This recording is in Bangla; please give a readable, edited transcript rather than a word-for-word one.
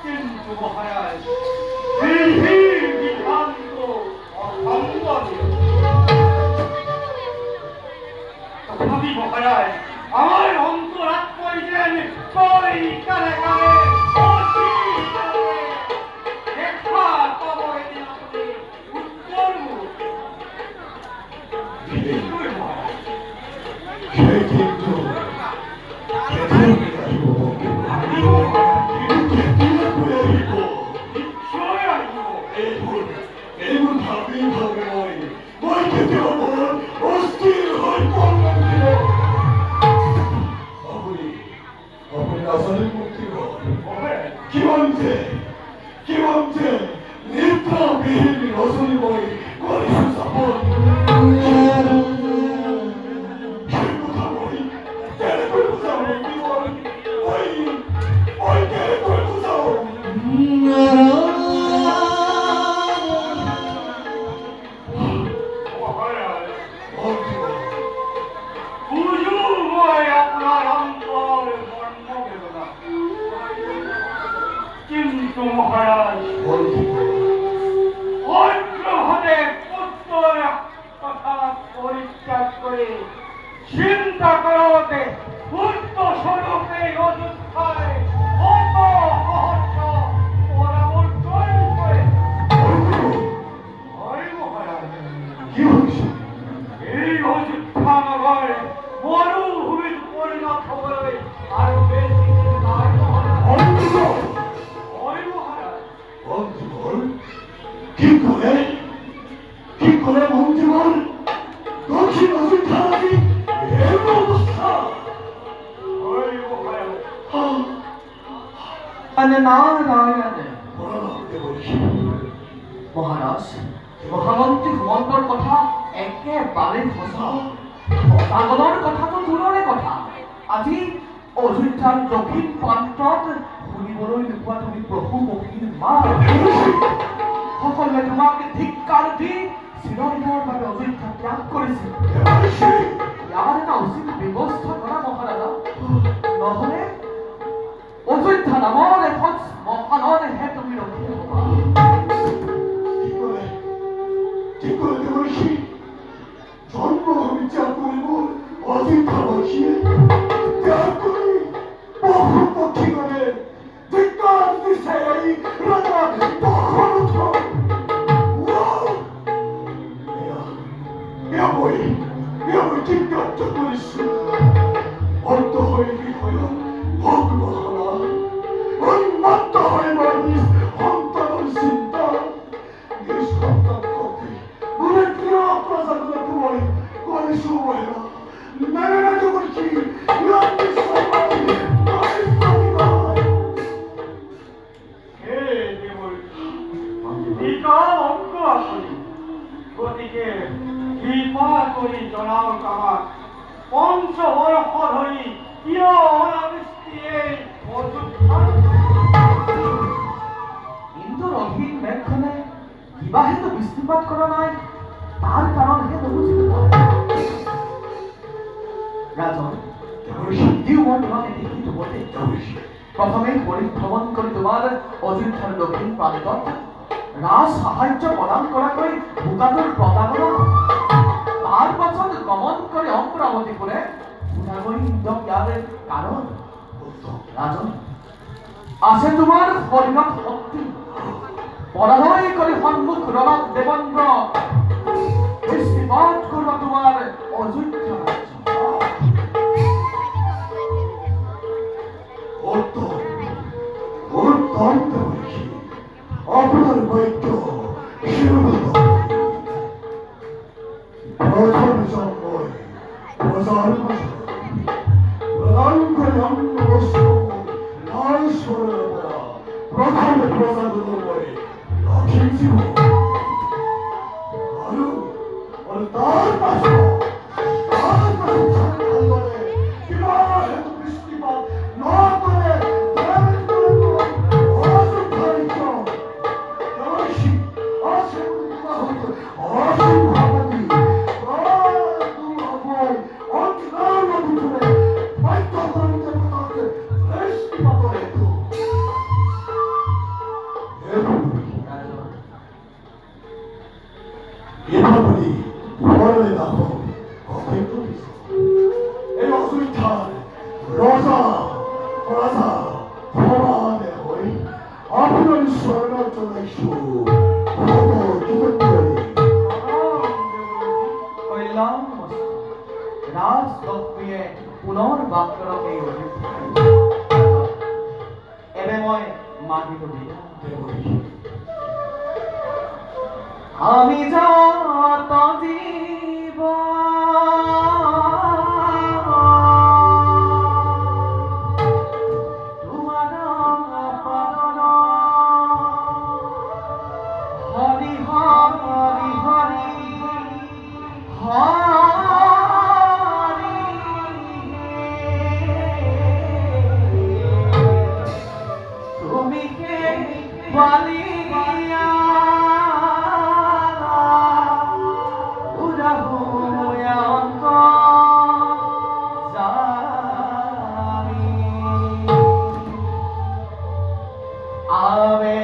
কিন্তু মহারাজ বিধির বিধান তো অসম্ভবীয়। তথাপি মহারাজ আমার অন্তরাত্মায় যেন কই কানে কানে দেখা পাবো এদিন আপনি উত্তর মুখ। সেই কিন্তু 기왕제 니타 비밀 어선이 보이 거리수 사본 행복하고이 깨를 무사오 어이 깨를 무사오 বুঝুময় আপনার অন্তর মর্ম বেদনা, কিন্তু মহারাজ অগ্রহণে পুত্র কথা পরিত্যাগ করে চিন্তা করতে পুত্র স্বরূপে অযোধ্যায় কত সহস্র পরামর্শন করে। মহারাজ এই অযোধ্যা নগর মরুভূমির পরিণত হবে আরো বেশি নাই মহারাজ। কি করে মন্ত্রীবর দক্ষিণ অযোধ্যাকে এর অবস্থা মহারাজ মহামন্ত্রী হেমন্তর কথা একেবারে সঁচা। আগমনৰ কথাটো দূৰৰে কথা, আজি অযোধ্যাৰ দক্ষিণ প্ৰান্তত শুনিবলৈ নোপোৱা তুমি প্ৰভু পক্ষীৰ মাত। সকলোৱে তোমাকে ধিক্কাৰ দি চিৰদিনৰ বাবে অযোধ্যা ত্যাগ কৰিছিল। ইয়াৰ এটা উচিত ব্যৱস্থা কৰা মহাৰাজা, নহলে অযোধ্যা নামৰ এখন শ্মশানতহে তুমি ৰখি হ'বা। ঠিক করে দেবর্ষি জন্মভূমি ত্যাগ করিব অযোধ্যাবাসী ত্যাগ করি বহু পক্ষীগণে ধিক্কার দিছে এই রাজা দশরথ। এমন চিন্তার্থ করিস অর্থ হয়ে বিষয় ভোগ মহারা উন্মত্ত হয়ে মানুষ সন্তানের চিন্তা নিষ্কর্তা করতে মনে প্রিয় প্রজাগুলো তোমায় করে শুভেরা মেরে দেবর্ষি গতিকে কৃপা কৰি জনাওক আমাক পঞ্চবৰ্ষ ধৰি কিয় অনাবৃষ্টিয়ে ইন্দ্ৰৰ অধীন মেঘখনে কিবাহেতু বৃষ্টিপাত কৰা নাই, তাৰ কাৰণহে নুবুজিব ৰাজন। যদিও মই তোমাক দেখি থবতে প্ৰথমে পৰিভ্ৰমণ কৰি তোমাৰ অযোধ্যাৰ দক্ষিণ প্ৰান্তত ৰাজ সাহায্য প্ৰদান কৰাকৈ ভোগাটোৰ প্ৰতাৰণা, তাৰ পাছত গমন কৰি অমৰাৱতীপুৰে পুনৰগৈ ইন্দ্ৰক ইয়াৰ কাৰণ ৰাজন আছে তোমাৰ শৰীৰত শক্তি। পৰাজয় কৰি সন্মুখ ৰণত দেৱেন্দ্ৰ বৃষ্টিপাত কৰোৱা তোমাৰ অযোধ্যা আপনার বৈদ্য প্রথম জন্মই প্রজার প্রধান করে অন্য বস্তু লাল সরে প্রথমে প্রজাগুলো বলে লক্ষ্মী জীব আর তার পাশে বৃষ্টিপাত না করে 그런 수원을 전하시오. 모두 기독교리. কৈলাম রাজ লক্ষ্মীয়ে পুনৰ বাক্যৰকে এবে মই মাগিব দিয়া আমি যত জীব তোমাৰ পালন হৰি হৰি হৰি হরি তুমি কে বলিয়া উড়াহুয়া অন্ত জানি আবে